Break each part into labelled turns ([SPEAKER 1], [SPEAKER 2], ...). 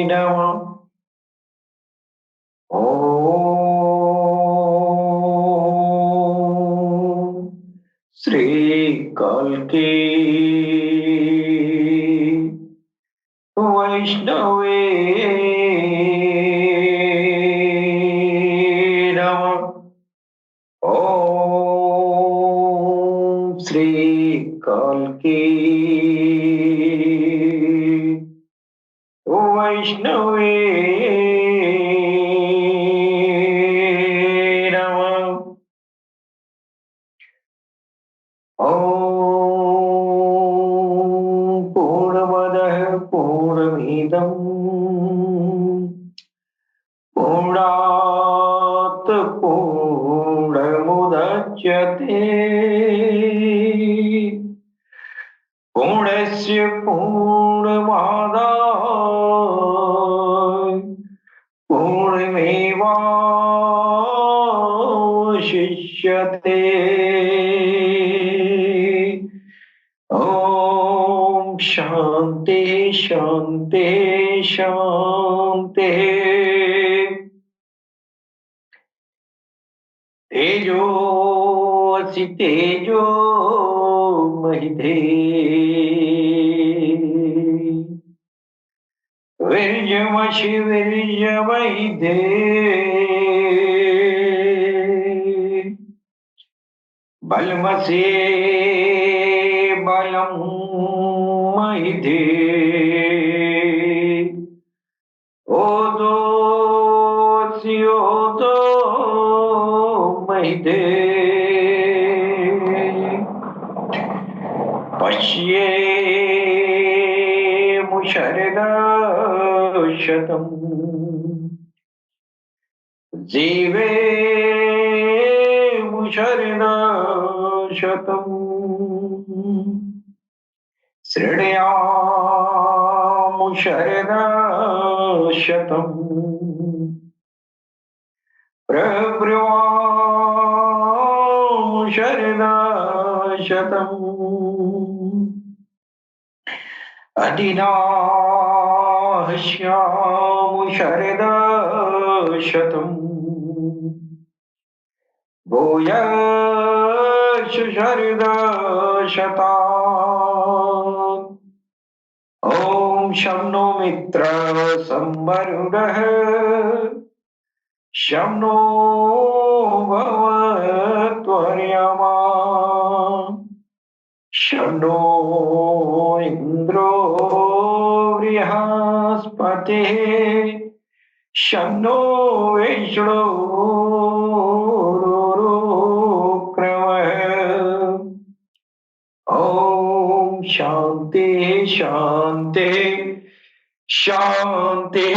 [SPEAKER 1] नमः। ओम श्री कल्की वैष्णवे नमः। ओम श्री कल्की वैष्णवे नमः। ओम पूर्णमदः पूर्णमिदम् पूर्णात् पूर्णमुदच्यते पूर्णस्य पूर्णमादाय पूर्णमेवावशिष्यते। ओम शांति शांति शांति। तेजो असि तेजो महिधे वीर्यमसि वीर्यमहिधे बलमसि बलं महिधे ओदोसि ओदो महिधे पश्ये मुशरदशतम् जीवे मुशरदशतम् श्रेणयामुशरदशतम् प्रब्रुवामुशरदशतम् अधिनाश्यामुशरदशतम् भूयश्शरदशता। ओम शं नो मित्र संवरुणः शं नो भवत्वर्यमा शं नो इंद्रो बृहस्पतिः शं नो विष्णु ओम शांति शांति शांति।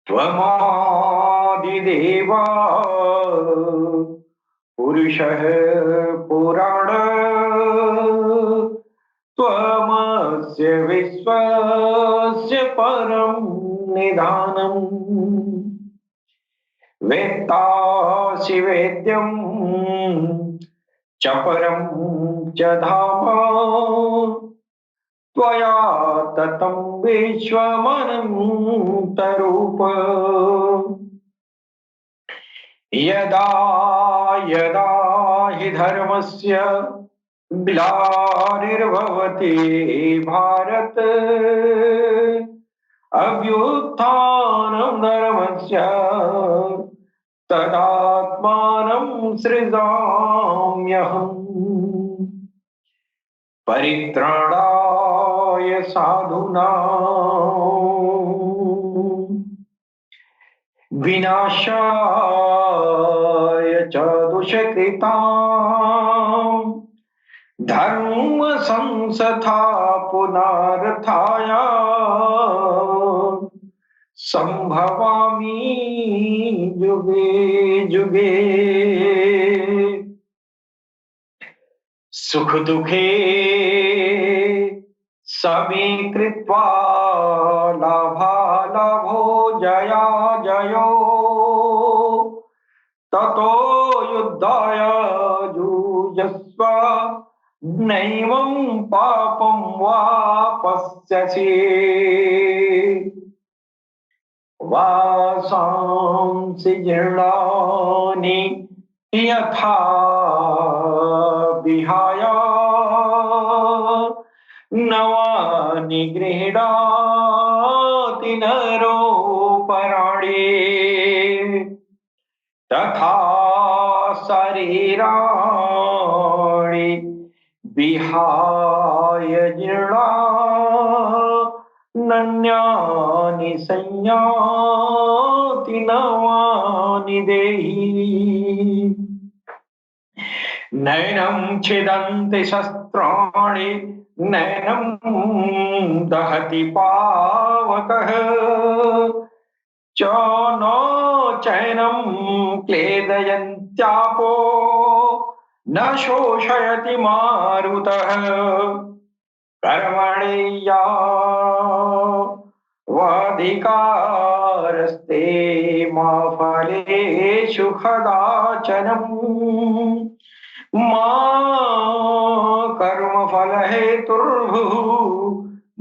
[SPEAKER 1] त्वमादिदेवा पुरुषः पुराण त्वमस्य विश्वस्य परं निधानम् वेत्तासि वेद्यं च परं च धाम त्वया ततं विश्वमनन्तरूप। यदा यदा हि धर्मस्य ग्लानिर्भवति भारत अभ्युत्थानं धर्मस्य तदात्मानं सृजाम्यहम्। परित्राणाय साधूनां विनाशाय च दुष्कृतां धर्म संस्थापनार्थाय संभवामि युगे युगे। सुख दुखे समे कृत्वा लाभालाभो जया जयो ततो युद्धाय युजस्व नैवं पापं वापस्यसि वासांसि जीर्णानि यथा विहाय नवानि गृह्णाति नरोपराणि तथा शरीराणि विहाय जीर्णा नन्यानि संयाति नवानि देहि नैनं छिदन्ति शस्त्राणि नैनं दहति पावकः च न चैनं क्लेदयन्त्यापो न शोषयति मारुतः कर्मणैयावधिकारस्ते मा फलेषु कदाचनम् मा कर्मफलहेतुर्भुः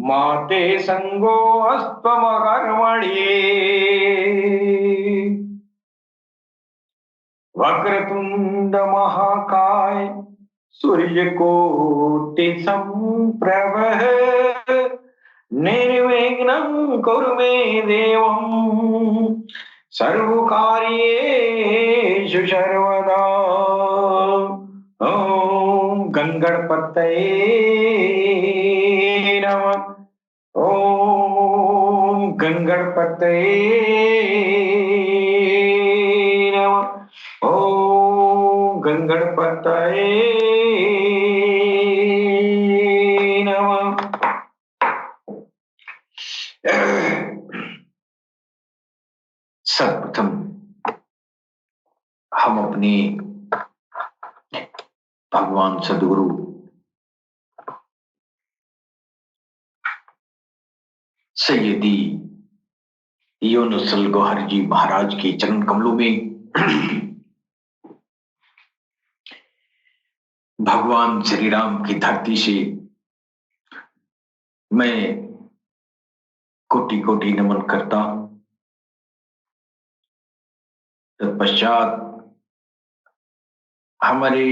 [SPEAKER 1] मा ते संगोऽस्त्वमकर्मणि वक्रतुंड महाकाय सूर्यकोटि संप्रभः निर्विघ्नं कुरु मे देवं सर्वकार्येषु सर्वदा ओम गंगणपतये नमः ओम गंगणपतये नमः ओम गंगणपतये नमः। सर्वप्रथम हम अपने भगवान सद्गुरु सैयदी योनुसल गौहर जी महाराज के चरण कमलों में भगवान श्री राम की धरती से मैं कोटि कोटि नमन करता हूं। तत्पश्चात हमारे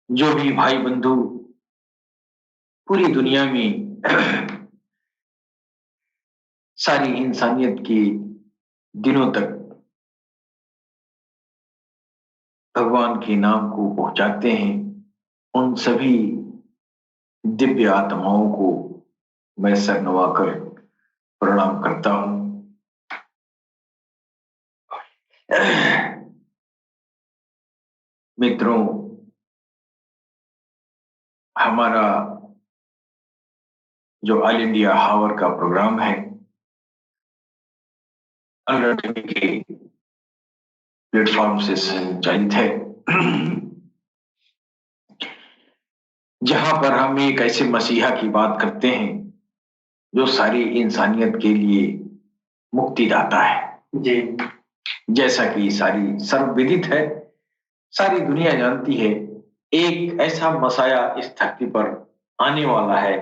[SPEAKER 1] जो भी भाई बंधु पूरी दुनिया में सारी इंसानियत के दिनों तक भगवान के नाम को पहुंचाते हैं, उन सभी दिव्य आत्माओं को मैं सर नवाकर प्रणाम करता हूं। मित्रों, हमारा जो ऑल इंडिया हावर का प्रोग्राम है अलर्ट के प्लेटफॉर्म से संचालित है, जहां पर हम एक ऐसे मसीहा की बात करते हैं जो सारी इंसानियत के लिए मुक्तिदाता है जी। जैसा कि सारी सर्वविदित है, सारी दुनिया जानती है, एक ऐसा मसाया इस धरती पर आने वाला है।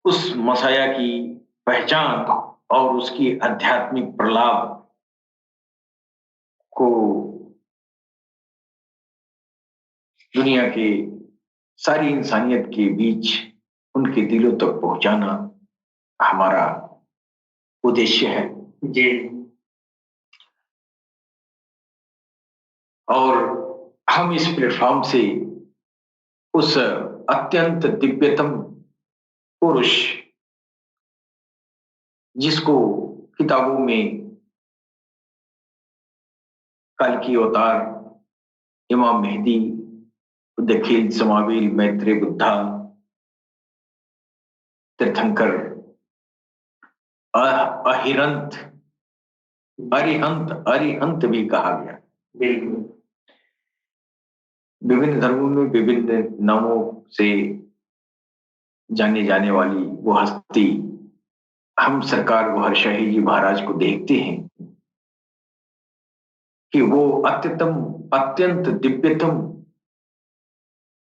[SPEAKER 1] उस मसाया की पहचान और उसकी आध्यात्मिक प्रलाप को दुनिया के सारी इंसानियत के बीच उनके दिलों तक पहुंचाना हमारा उद्देश्य है जी। और हम इस प्लेटफॉर्म से उस अत्यंत दिव्यतम पुरुष जिसको किताबों में कल की अवतार, इमाम मेहदी, दखिल, समावेल, मैत्रेय, बुद्धा, तीर्थंकर, अहिरंत, अरिहंत भी कहा गया। बिल्कुल, विभिन्न धर्मों में विभिन्न नामों से जाने जाने वाली वो हस्ती हम सरकार गौहर शाही जी महाराज को देखते हैं कि वो अत्यंत दिव्यतम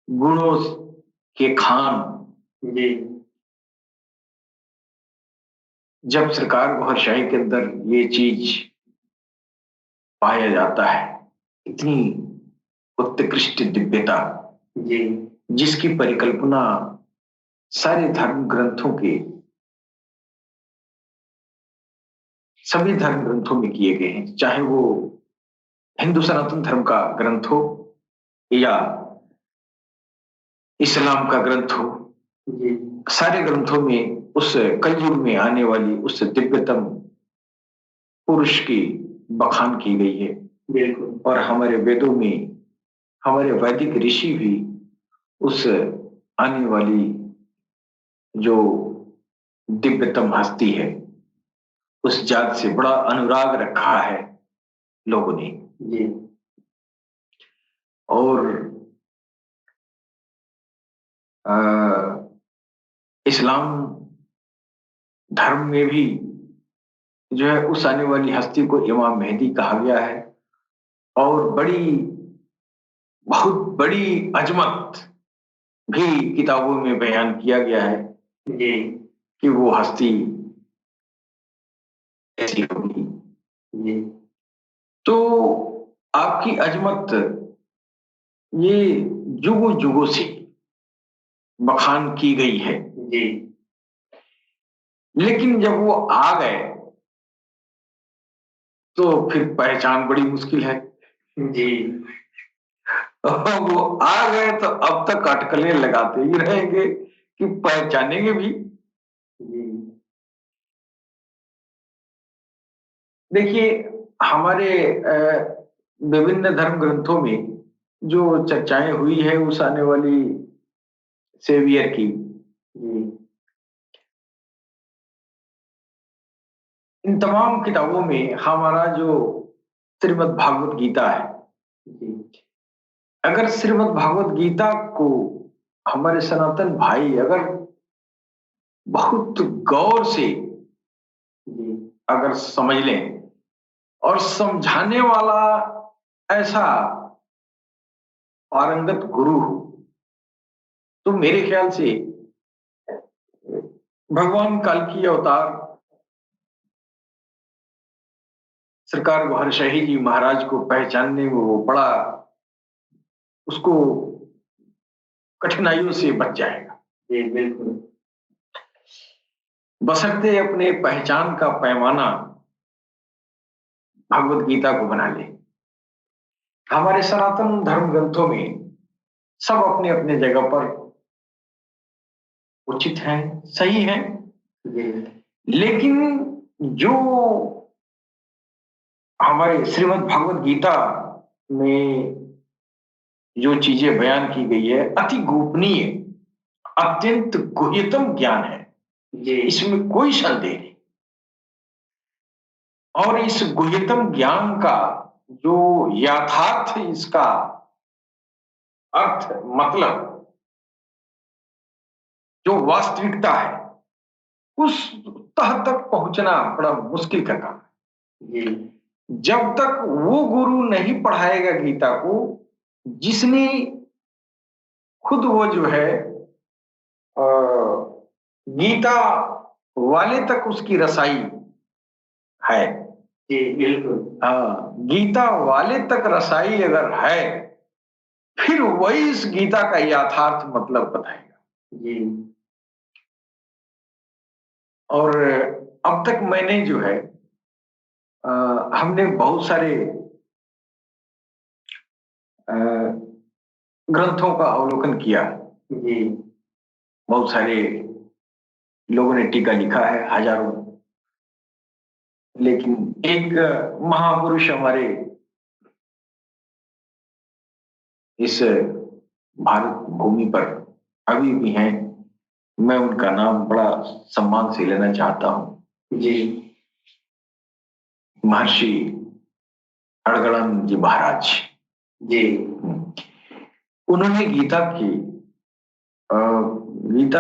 [SPEAKER 1] गुणों के खान। जी। जब सरकार गौहरशाही के अंदर ये चीज पाया जाता है, इतनी उत्कृष्ट दिव्यता, जी, जिसकी परिकल्पना सारे धर्म ग्रंथों के, सभी धर्म ग्रंथों में किए गए हैं, चाहे वो हिंदू सनातन धर्म का ग्रंथ हो या इस्लाम का ग्रंथ हो, सारे ग्रंथों में उस कलयुग में आने वाली उस दिव्यतम पुरुष की बखान की गई है। बिल्कुल। और हमारे वेदों में हमारे वैदिक ऋषि भी उस आने वाली जो दिव्यतम हस्ती है, उस जात से बड़ा अनुराग रखा है लोगों ने। जी। और इस्लाम धर्म में भी जो है उस आने वाली हस्ती को इमाम मेहदी कहा गया है। और बहुत बड़ी अजमत भी किताबों में बयान किया गया है जी, कि वो हस्ती ऐसी होगी। जी। तो आपकी अजमत ये जुगों जुगों से बखान की गई है। जी। लेकिन जब वो आ गए तो फिर पहचान बड़ी मुश्किल है। जी। वो आ गए तो अब तक अटकलें लगाते ही रहेंगे कि पहचानेंगे भी। जी। देखिए, हमारे विभिन्न धर्म ग्रंथों में जो चर्चाएं हुई है उस आने वाली सेवियर की, इन तमाम किताबों में हमारा जो श्रीमद् भागवत गीता है, अगर श्रीमद् भागवत गीता को हमारे सनातन भाई अगर बहुत गौर से अगर समझ लें और समझाने वाला ऐसा पारंगत गुरु हो, तो मेरे ख्याल से भगवान कल्कि अवतार सरकार गौहरशाही जी महाराज को पहचानने में वो बड़ा उसको कठिनाइयों से बच जाएगा। जी बिल्कुल। बशर्ते अपने पहचान का पैमाना भगवत गीता को बना ले। हमारे सनातन धर्म ग्रंथों में सब अपने अपने जगह पर उचित हैं, सही हैं, लेकिन जो हमारे श्रीमद् भागवत गीता में जो चीजें बयान की गई है, अति गोपनीय, अत्यंत गुह्यतम ज्ञान है, इसमें कोई संदेह नहीं। और इस गुह्यतम ज्ञान का जो यथार्थ इसका अर्थ मतलब जो वास्तविकता है, उस तह तक पहुंचना बड़ा मुश्किल का काम है। जब तक वो गुरु नहीं पढ़ाएगा गीता को जिसने खुद वो जो है गीता वाले तक उसकी रसाई है। जी बिल्कुल। हाँ, गीता वाले तक रसाई अगर है, फिर वही इस गीता का यथार्थ मतलब बताएगा। जी। और अब तक मैंने जो है हमने बहुत सारे ग्रंथों का अवलोकन किया। जी। बहुत सारे लोगों ने टीका लिखा है, हजारों, लेकिन एक महापुरुष हमारे इस भारत भूमि पर अभी भी हैं, मैं उनका नाम बड़ा सम्मान से लेना चाहता हूं। जी। महर्षि अड़गड़ानंद जी महाराज। जी। उन्होंने गीता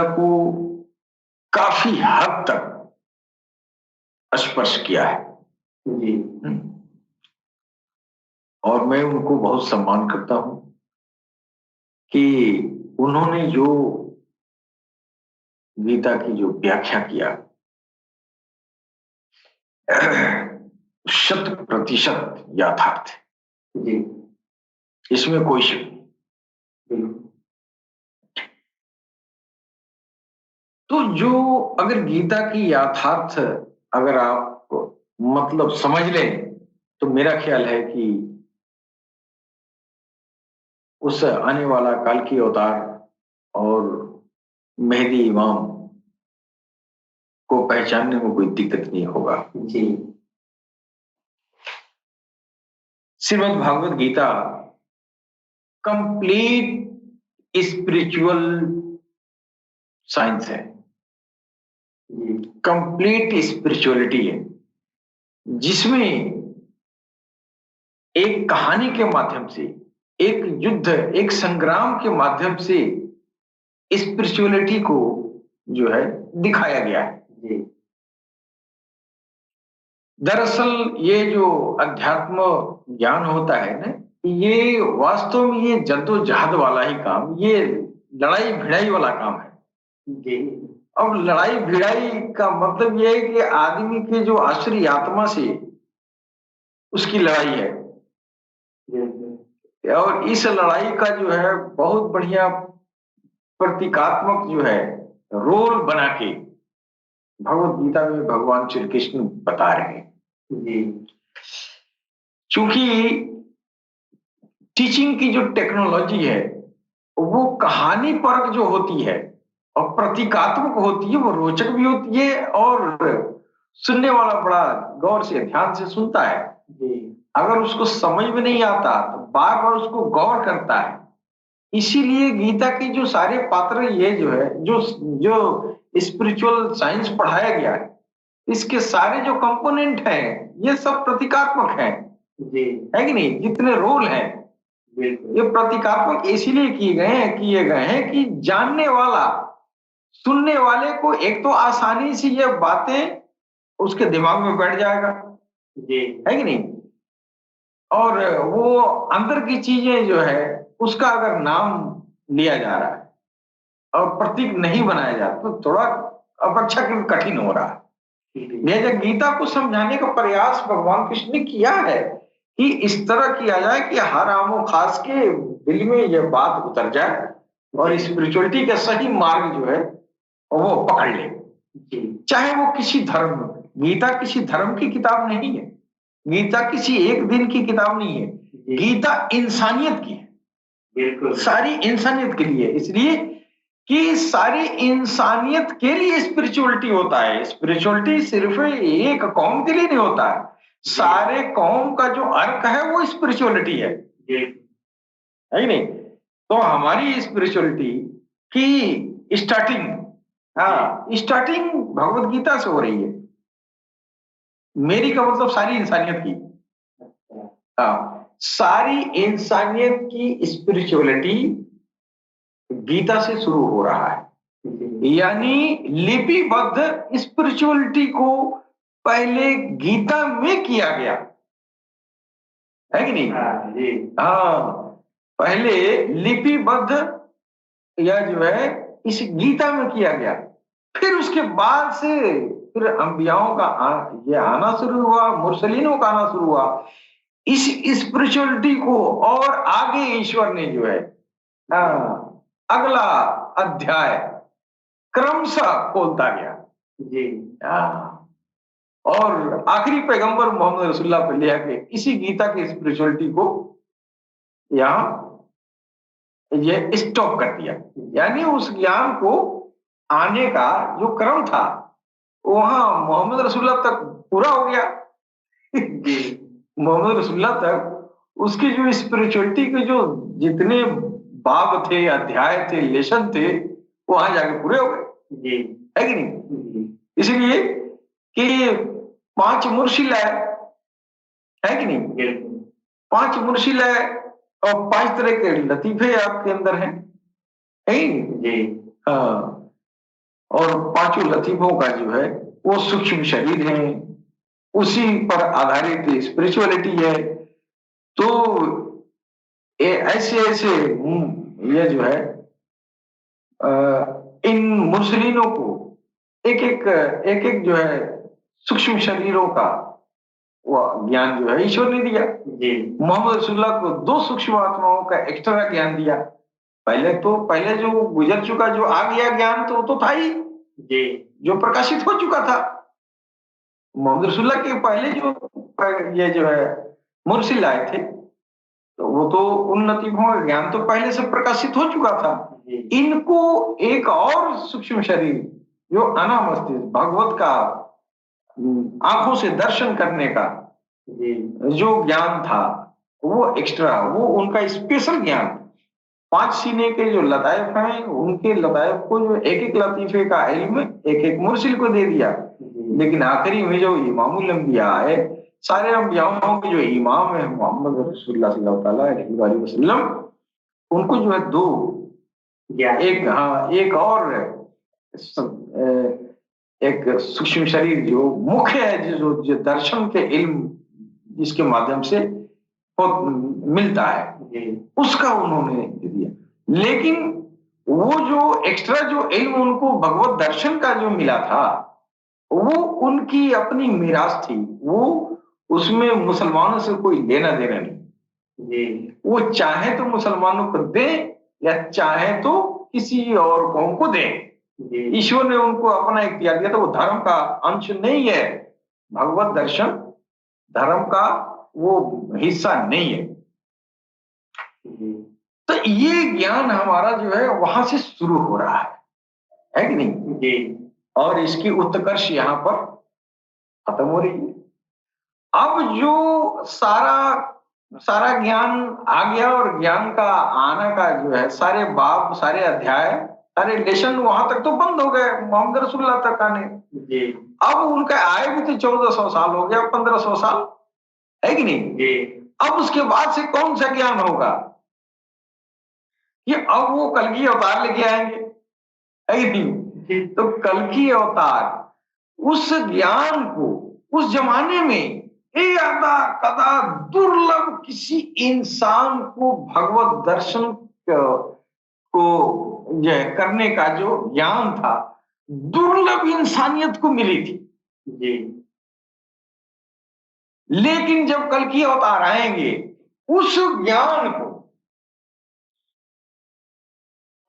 [SPEAKER 1] को काफी हद तक स्पर्श किया है। जी। और मैं उनको बहुत सम्मान करता हूं कि उन्होंने जो गीता की जो व्याख्या किया 100% यथार्थ है। इसमें कोई शक नहीं। तो जो अगर गीता की यथार्थ अगर आप मतलब समझ लें तो मेरा ख्याल है कि उस आने वाला काल की अवतार और मेहदी इमाम को पहचानने में कोई दिक्कत नहीं होगा। जी। Shrimad Bhagavad Gita complete spiritual science है, कंप्लीट स्पिरिचुअलिटी है, जिसमें एक कहानी के माध्यम से, एक युद्ध, एक संग्राम के माध्यम से स्पिरिचुअलिटी को जो है दिखाया गया है। दरअसल ये जो अध्यात्म ज्ञान होता है ना, ये वास्तव में ये जद्दोजहद वाला ही काम, ये लड़ाई भिड़ाई वाला काम है। अब लड़ाई भिड़ाई का मतलब ये है कि आदमी के जो आश्रय आत्मा से उसकी लड़ाई है, और इस लड़ाई का जो है बहुत बढ़िया प्रतीकात्मक जो है रोल बना के भगवत गीता में भगवान श्री कृष्ण बता रहे हैं। चूंकि टीचिंग की जो टेक्नोलॉजी है वो कहानी परक जो होती है और प्रतीकात्मक होती है, वो रोचक भी होती है और सुनने वाला बड़ा गौर से ध्यान से सुनता है। अगर उसको समझ में नहीं आता तो बार बार उसको गौर करता है। इसीलिए गीता की जो सारे पात्र, ये जो है जो स्पिरिचुअल साइंस पढ़ाया गया है, इसके सारे जो कंपोनेंट हैं ये सब प्रतीकात्मक हैं। है कि नहीं? जितने रोल हैं ये प्रतीकात्मक इसीलिए किए गए हैं कि जानने वाला, सुनने वाले को एक तो आसानी से ये बातें उसके दिमाग में बैठ जाएगा। है कि नहीं? और वो अंदर की चीजें जो है उसका अगर नाम लिया जा रहा है और प्रतीक नहीं बनाया जाता तो थोड़ा अपेक्षाकृत कठिन हो रहा है। लिहाजा गीता को समझाने का प्रयास भगवान कृष्ण ने किया है कि इस तरह किया जाए कि हर आमो खास के दिल में यह बात उतर जाए और स्पिरिचुअलिटी का सही मार्ग जो है वो पकड़ ले। चाहे वो किसी धर्म, गीता किसी धर्म की किताब नहीं है, गीता किसी एक दिन की किताब नहीं है, गीता इंसानियत की है। बिल्कुल, सारी इंसानियत के लिए, इसलिए कि सारी इंसानियत के लिए स्पिरिचुअलिटी होता है। स्पिरिचुअलिटी सिर्फ एक कौम के लिए नहीं होता है, सारे कौम का जो अर्क है वो स्पिरिचुअलिटी है कि नहीं? तो हमारी स्पिरिचुअलिटी की स्टार्टिंग भगवत गीता से हो रही है। मेरी का मतलब सारी इंसानियत की, सारी इंसानियत की स्पिरिचुअलिटी गीता से शुरू हो रहा है। यानी लिपिबद्ध स्पिरिचुअलिटी को पहले गीता में किया गया है कि नहीं? पहले लिपिबद्ध या जो है इस गीता में किया गया, फिर उसके बाद से फिर अंबियाओं का ये आना शुरू हुआ, मुरसलीनों का आना शुरू हुआ। इस स्पिरिचुअलिटी को और आगे ईश्वर ने जो है अगला अध्याय क्रमशः खोलता गया और आखिरी पैगंबर मोहम्मद रसूलुल्लाह पे ले आके इसी गीता की स्पिरिचुअलिटी को यहाँ ये स्टॉप कर दिया। यानी उस ज्ञान को आने का जो क्रम था वहां मोहम्मद रसूलुल्लाह तक पूरा हो गया। मोहम्मद रसूलुल्लाह तक उसकी जो स्पिरिचुअलिटी के जो जितने बाब थे, अध्याय थे, लेसन थे, वो वहां जाके पूरे हो गए। है कि नहीं? इसलिए कि 5 मुर्शिल है कि नहीं? 5 मुर्शिल और 5 तरह के लतीफे आपके अंदर हैं। हाँ, और 5 लतीफों का जो है वो सूक्ष्म शरीर है, उसी पर आधारित स्पिरिचुअलिटी है। तो ऐसे ऐसे ये जो है इन मुरसलीनों को एक एक जो है सूक्ष्म शरीरों का वो ज्ञान जो है ईश्वर ने दिया जी। मोहम्मद रसूलुल्लाह को 2 सूक्ष्म आत्माओं का एक्स्ट्रा ज्ञान दिया। पहले जो गुजर चुका जो आ गया ज्ञान तो वो तो था ही जी, जो प्रकाशित हो चुका था। मोहम्मद रसूलुल्लाह के पहले जो ये जो है मुरसिल आए थे तो वो तो उन्नति ज्ञान तो पहले से प्रकाशित हो चुका था। इनको एक और सूक्ष्म शरीर जो अनामस्तिष्क भगवत का आंखों से दर्शन करने का जो ज्ञान था वो एक्स्ट्रा, वो उनका स्पेशल ज्ञान। 5 सीने के जो लताइफ हैं उनके लताइफ को जो एक एक लतीफे का इल्म एक एक मुरसिल को दे दिया। लेकिन आखिरी में जो इमामुल अंबिया है, सारे अंबियाओं के जो इमाम है मोहम्मद रसूलुल्लाह सल्लल्लाहु अलैहि वसल्लम, उनको जो है 2 एक और एक सूक्ष्म शरीर जो मुख्य है जो दर्शन के इल्म जिसके माध्यम से मिलता है उसका उन्होंने दिया। लेकिन वो जो एक्स्ट्रा जो इल्म उनको भगवत दर्शन का जो मिला था वो उनकी अपनी मीरास थी, वो उसमें मुसलमानों से कोई लेना देना नहीं। वो चाहे तो मुसलमानों को दे या चाहे तो किसी और कौम को दे, ईश्वर ने उनको अपना इख्तियार दिया। तो वो धर्म का अंश नहीं है, भगवत दर्शन धर्म का वो हिस्सा नहीं है। तो ये ज्ञान हमारा जो है वहां से शुरू हो रहा है कि नहीं जी। और इसकी उत्कर्ष यहाँ पर खत्म हो रही है। अब जो सारा ज्ञान आ गया और ज्ञान का आना का जो है सारे बाब सारे अध्याय सारे लेसन वहां तक तो बंद हो गए, मोहम्मद रसूलुल्लाह तक आने जी। अब उनका आए भी तो 1400 साल हो गया, 1500 साल है कि नहीं जी। अब उसके बाद से कौन सा ज्ञान होगा? ये अब वो कल्कि अवतार लेके आएंगे है कि नहीं? तो कल्कि अवतार उस ज्ञान को उस जमाने में कदा दुर्लभ किसी इंसान को भगवत दर्शन को करने का जो ज्ञान था दुर्लभ इंसानियत को मिली थी जी। लेकिन जब कल्कि अवतार आएंगे उस ज्ञान को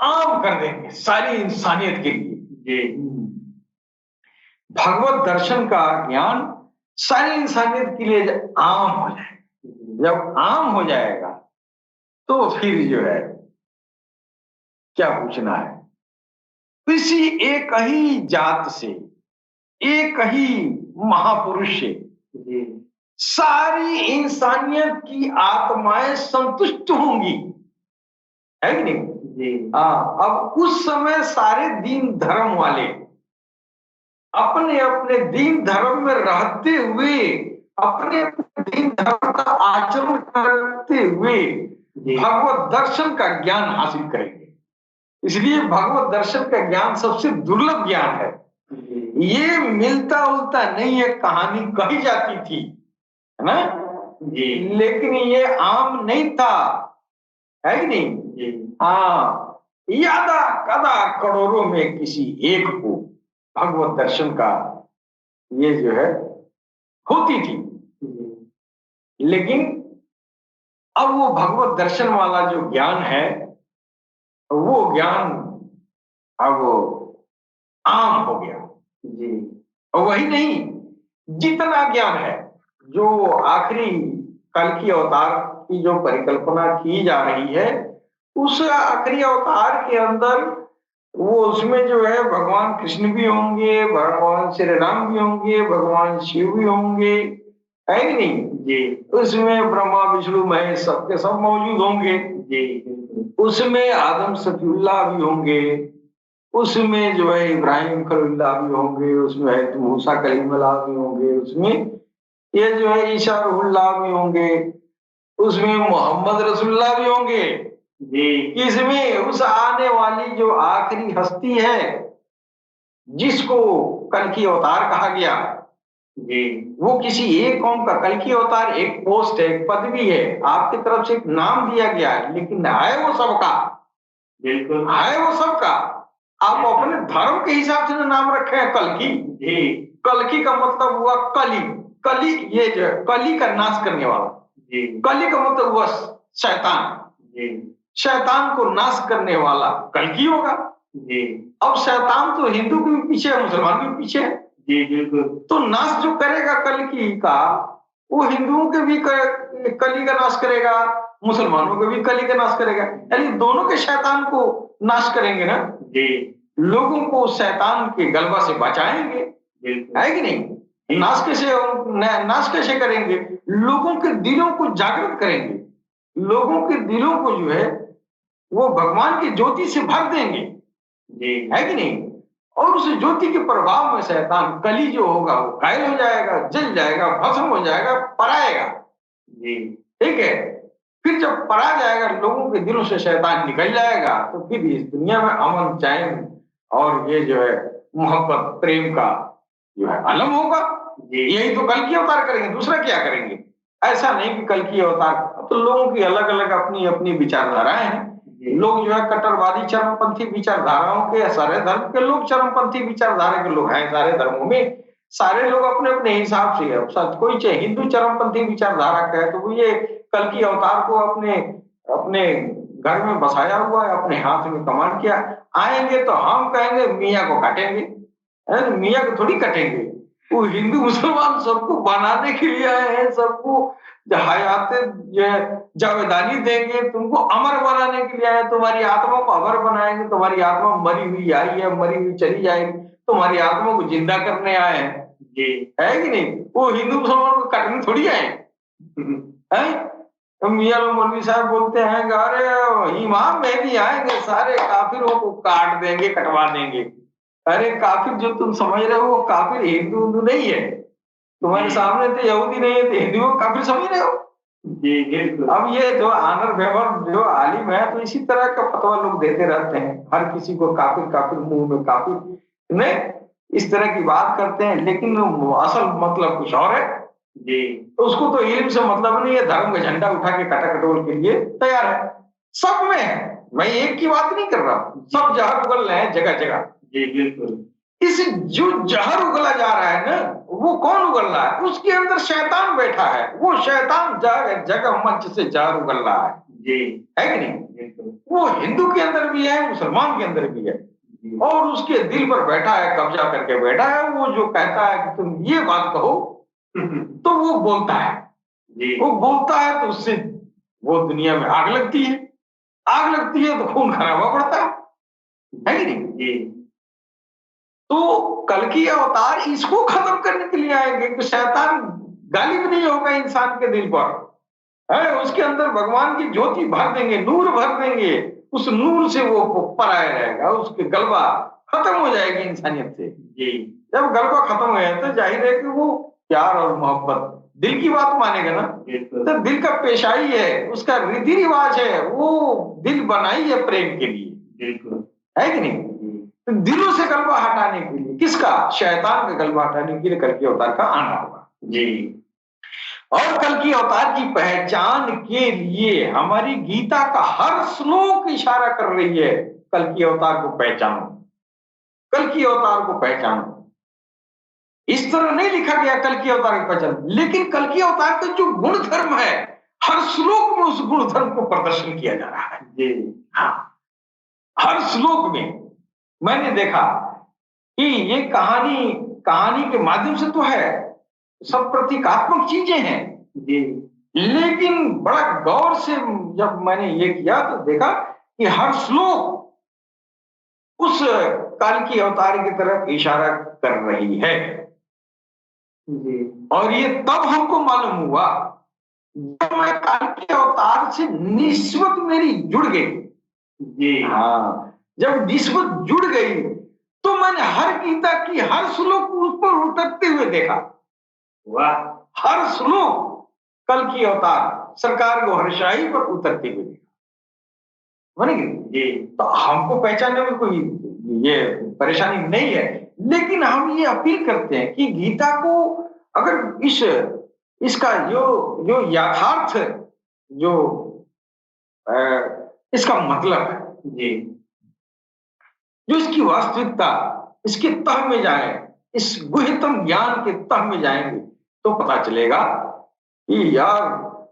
[SPEAKER 1] आम कर देंगे सारी इंसानियत के लिए। भगवत दर्शन का ज्ञान सारी इंसानियत के लिए आम हो जाएगा। जब आम हो जाएगा तो फिर जो है क्या पूछना है? किसी एक ही जात से एक ही महापुरुष से सारी इंसानियत की आत्माएं संतुष्ट होंगी है कि नहीं? हाँ। अब उस समय सारे दीन धर्म वाले अपने अपने दीन धर्म में रहते हुए अपने दीन धर्म का आचरण करते हुए भगवत दर्शन का ज्ञान हासिल करेंगे। इसलिए भगवत दर्शन का ज्ञान सबसे दुर्लभ ज्ञान है। ये मिलता उलता नहीं है, कहानी कही जाती थी है ना जी। लेकिन ये आम नहीं था है कि नहीं? हाँ, यादा कदा करोड़ों में किसी एक को भगवत दर्शन का ये जो है होती थी। लेकिन अब वो भगवत दर्शन वाला जो ज्ञान है वो ज्ञान अब आम हो गया जी। और वही नहीं, जितना ज्ञान है जो आखिरी कल की अवतार की जो परिकल्पना की जा रही है उस आखिरी अवतार के अंदर वो उसमें जो है भगवान कृष्ण भी होंगे, भगवान श्री राम भी होंगे, भगवान शिव भी होंगे है कि नहीं जी। उसमें ब्रह्मा विष्णु महेश सबके सब मौजूद होंगे जी। उसमें आदम सफीउल्लाह भी होंगे, उसमें जो है इब्राहिम खलीलुल्लाह भी होंगे, उसमें है मूसा कलीमुल्लाह भी होंगे, उसमें ये जो है ईसा रूहुल्लाह भी होंगे, उसमें मोहम्मद रसूलुल्लाह भी होंगे जी। इसमें उस आने वाली जो आखिरी हस्ती है जिसको कल की अवतार कहा गया जी। वो किसी एक कौम का, कल की अवतार एक पोस्ट है, एक पदवी है, आपकी तरफ से एक नाम दिया गया है, लेकिन है वो सबका। बिल्कुल है वो सबका। आप अपने धर्म के हिसाब से नाम रखे हैं कल्कि। जी। कल्कि का मतलब हुआ कली। कली, ये जो है कली का नाश करने वाला। जी। कली का मतलब हुआ शैतान। जी। शैतान को नाश करने वाला कल्कि होगा। जी। अब शैतान तो हिंदू के भी पीछे है, मुसलमान के भी पीछे है। जी बिल्कुल। तो नाश जो करेगा कल्कि का, वो हिंदुओं के भी कली का नाश करेगा, मुसलमानों के भी कली का नाश करेगा, यानी दोनों के शैतान को नाश करेंगे ना। जी। लोगों को शैतान के गलबा से बचाएंगे, है कि नहीं? नाश कैसे करेंगे? लोगों के दिलों को जागृत करेंगे, लोगों के दिलों को जो है वो भगवान की ज्योति से भर देंगे। जी। है कि नहीं? और उस ज्योति के प्रभाव में शैतान कली जो होगा वो घायल हो जाएगा, जल जाएगा, भस्म हो जाएगा, पराएगा। जी। ठीक है। फिर जब परा जाएगा, लोगों के दिलों से शैतान निकल जाएगा, तो फिर इस दुनिया में अमन, चैन और ये जो है मोहब्बत, प्रेम का जो है आलम होगा। यही तो कल की अवतार करेंगे, दूसरा क्या करेंगे? ऐसा नहीं कि कल की अवतार, तो लोगों की अलग अलग अपनी अपनी विचारधाराएं हैं। लोग जो है कट्टरवादी चरमपंथी विचारधाराओं के, सारे धर्म के लोग चरमपंथी विचारधारा के लोग हैं, सारे धर्मों में सारे लोग अपने अपने हिसाब से है। कोई चाहे हिंदू चरमपंथी विचारधारा का है तो वो ये कल की अवतार को अपने अपने घर में बसाया हुआ है, अपने हाथ में कमान किया। आएंगे तो हम कहेंगे मियाँ को काटेंगे, मियाँ को थोड़ी कटेंगे। वो हिंदू मुसलमान सबको बनाने के लिए आए हैं, सबको हयाते जावेदानी देंगे, तुमको अमर बनाने के लिए आए, तुम्हारी आत्मा को अमर बनाएंगे, तुम्हारी आत्मा मरी हुई आई है, मरी हुई चली जाएगी, तुम्हारी आत्मा को जिंदा करने आए हैं। जी। है कि नहीं? वो हिंदू मुसलमान को काटने थोड़ी आए हैं। तो मियां मौलवी साहब बोलते हैं अरे इमाम मेहदी आएंगे, सारे काफिरों को काट देंगे, कटवा देंगे। अरे काफिर जो तुम समझ रहे हो वो काफिर हिंदू हिंदू नहीं है, तुम्हारे सामने तो यहूदी नहीं है, तो हिंदुओं को काफिर समझ रहे हो। जी बिल्कुल। अब ये जो आनर व्यवहार जो आलिम है, तो इसी तरह का फतवा लोग देते रहते हैं, हर किसी को काफिर काफिर, मुंह में काफिर ने इस तरह की बात करते हैं, लेकिन असल मतलब कुछ और है। जी। तो उसको तो इल्म से मतलब नहीं है, धर्म का झंडा उठा के कटाकटोल के लिए तैयार है, सब में है। मैं एक की बात नहीं कर रहा हूँ, सब जहर उगल रहे हैं जगह जगह। जी बिल्कुल। इस जो जहर उगला जा रहा है ना, वो कौन उगल रहा है? उसके अंदर शैतान बैठा है, वो शैतान जगह जगह मंच से जहर उगल रहा है। जी। है कि नहीं? वो हिंदू के अंदर भी है, मुसलमान के अंदर भी है, और उसके दिल पर बैठा है, कब्जा करके बैठा है। वो जो कहता है कि तुम ये बात कहो तो वो बोलता है। जी। वो बोलता है तो उससे वो दुनिया में आग लगती है, आग लगती है तो खून खराबा पड़ता है कि नहीं? जी। तो कल की अवतार इसको खत्म करने के लिए आएंगे कि शैतान गालिब नहीं होगा इंसान के दिल पर, है उसके अंदर भगवान की ज्योति भर देंगे, नूर भर देंगे, उस नूर से वो पराया रहेगा, उसके गलबा खत्म हो जाएगी इंसानियत से। जी। जब गलबा खत्म हो जाए तो जाहिर है कि वो प्यार और मोहब्बत दिल की बात मानेगा ना। तो दिल का पेशाई है, उसका रीति रिवाज है, वो दिल बनाई है प्रेम के लिए। बिल्कुल। है कि नहीं? तो दिलों से गलबा हटाने के लिए, किसका? शैतान का गलबा हटाने के लिए कल की अवतार का आना होगा। जी। और कल की अवतार की पहचान के लिए हमारी गीता का हर श्लोक इशारा कर रही है, कल की अवतार को पहचानो, कल की अवतार को पहचानो। इस तरह नहीं लिखा गया कल की अवतार की पहचान, लेकिन कल की अवतार का जो गुण धर्म है, हर श्लोक में उस गुण धर्म को प्रदर्शन किया जा रहा है। जी हाँ, हर श्लोक में मैंने देखा कि ये कहानी कहानी के माध्यम से तो है, सब प्रतीकात्मक चीजें हैं। जी। लेकिन बड़ा गौर से जब मैंने ये किया तो देखा कि हर श्लोक उस काल की अवतार की तरफ इशारा कर रही है। जी। और ये तब हमको मालूम हुआ जब मैं काल के अवतार से निस्बत मेरी जुड़ गई। जी हाँ, जब निस्बत जुड़ गई तो मैंने हर गीता की हर श्लोक उस पर उतरते हुए देखा। वाह, हर श्लोक कल की अवतार सरकार को हर्षाई पर उतरते हुए देखा। जी। तो हमको पहचानने में कोई ये परेशानी नहीं है, लेकिन हम ये अपील करते हैं कि गीता को अगर इसका जो जो यथार्थ जो इसका मतलब है जी, जो इसकी वास्तविकता इसके तह में जाए, इस गुह्यतम ज्ञान के तह में जाएंगे तो पता चलेगा कि यार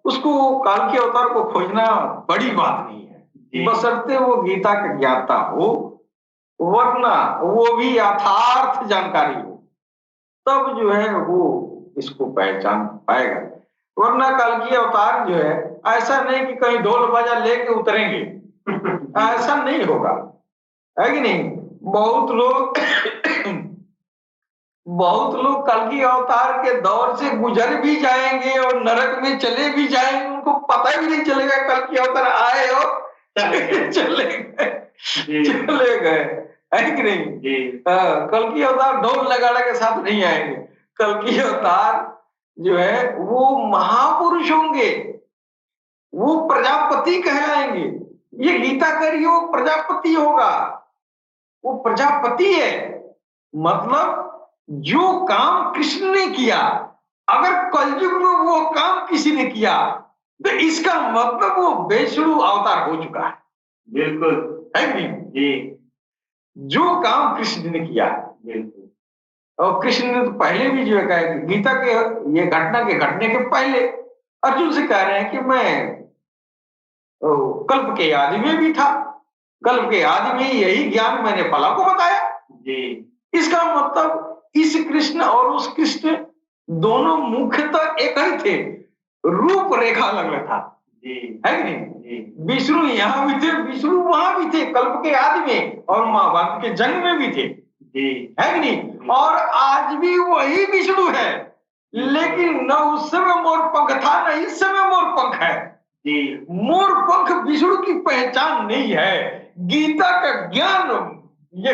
[SPEAKER 1] उसको काल के अवतार को खोजना बड़ी बात नहीं है, बशर्ते वो गीता का ज्ञाता हो, वरना वो भी यथार्थ जानकारी हो, तब जो है वो इसको पहचान पाएगा। वरना कल की अवतार जो है ऐसा नहीं कि कहीं ढोल बाजा लेके उतरेंगे ऐसा नहीं होगा, है कि नहीं। बहुत लोग कल की अवतार के दौर से गुजर भी जाएंगे और नरक में चले भी जाएंगे, उनको पता भी नहीं चलेगा कल की अवतार आए और चले गए, है कि नहीं। कल की अवतार ढोल नगाड़ा के साथ नहीं आएंगे, कल की अवतार जो है वो महापुरुष होंगे, वो प्रजापति कहलाएंगे। ये गीता करिए वो प्रजापति होगा, वो प्रजापति है। मतलब जो काम कृष्ण ने किया, अगर कलयुग में वो काम किसी ने किया तो इसका मतलब वो वैष्णव अवतार हो चुका है। बिल्कुल, है कि नहीं। जो काम कृष्ण ने किया, बिल्कुल, और कृष्ण ने तो पहले भी जो है कहा, गीता के ये घटना के घटने के पहले अर्जुन से कह रहे हैं कि मैं कल्प के आदि में भी था, कल्प के आदि में यही ज्ञान मैंने फला को बताया जी। इसका मतलब इस कृष्ण और उस कृष्ण दोनों मुख्यतः एक ही थे, रूप रेखा अलग था जी, है कि नहीं। विष्णु यहाँ भी थे, विष्णु वहां भी थे कल्प के आदि में, और महाभारत के जन्म में भी थे जी, है कि नहीं। और आज भी वही विष्णु है, लेकिन न उस समय मोर पंख था न इस समय मोर पंख है। मोर पंख विष्णु की पहचान नहीं है, गीता का ज्ञान ये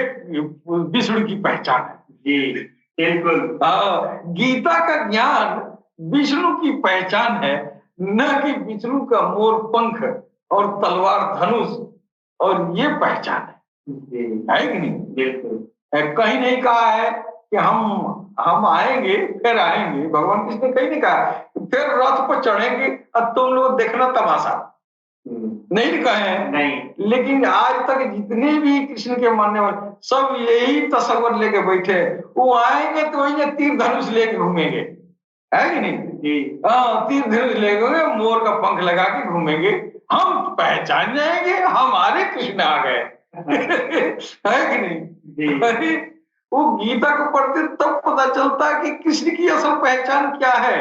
[SPEAKER 1] विष्णु की पहचान है जी। बिल्कुल, गीता का ज्ञान विष्णु की पहचान है, न कि विष्णु का मोर पंख और तलवार धनुष और ये पहचान है कि नहीं। बिल्कुल, कहीं नहीं कहा है कि हम आएंगे फिर आएंगे, भगवान कृष्ण ने कहीं नहीं कहा फिर रथ पर चढ़ेंगे और तुम लोग देखना तमाशा, नहीं कहे हैं नहीं। लेकिन आज तक जितने भी कृष्ण के मानने वाले सब यही तस्वर लेके बैठे, वो आएंगे तो वही तीर धनुष लेके घूमेंगे, है कि नहीं। हाँ, तीर धनुष लेके मोर का पंख लगा के घूमेंगे, हम पहचान जाएंगे हमारे कृष्ण आ गए है कि नहीं। वो गीता को पढ़ते तब पता चलता है कि कृष्ण की असल पहचान क्या है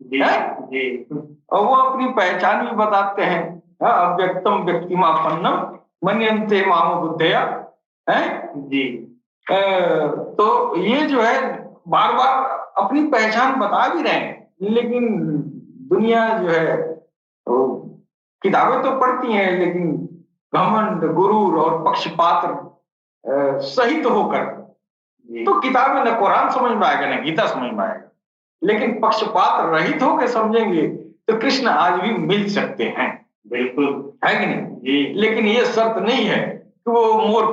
[SPEAKER 1] जी, जी। और वो अपनी पहचान भी बताते हैं, अव्यक्तम व्यक्तिमापन्नम मन्यन्ते माम बुद्धया, है जी। तो ये जो है बार बार अपनी पहचान बता भी रहे हैं, लेकिन दुनिया जो है तो किताबें तो पढ़ती हैं, लेकिन घमंड गुरूर और पक्षपात सहित होकर तो किताबें न कुरान समझ में आएगा न गीता समझ में आएगा, लेकिन पक्षपात रहित होकर समझेंगे तो कृष्ण आज भी मिल सकते हैं। बिल्कुल, है कि नहीं जी। लेकिन ये शर्त नहीं है कि वो मोर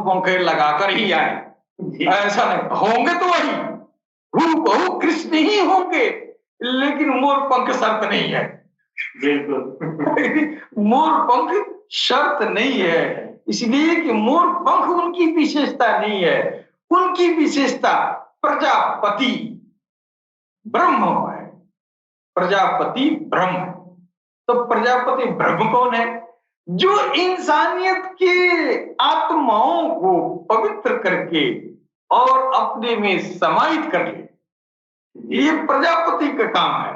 [SPEAKER 1] पंख लगाकर ही आए, ऐसा नहीं, होंगे तो वही हूबहू कृष्ण ही होंगे, लेकिन मोर पंख शर्त नहीं है। बिल्कुल मोर पंख शर्त नहीं है, इसलिए कि मोर पंख उनकी विशेषता नहीं है, उनकी विशेषता प्रजापति ब्रह्म है, प्रजापति ब्रह्म है। तो प्रजापति ब्रह्म कौन है? जो इंसानियत के आत्माओं को पवित्र करके और अपने में समाहित कर ले, ये प्रजापति का काम है।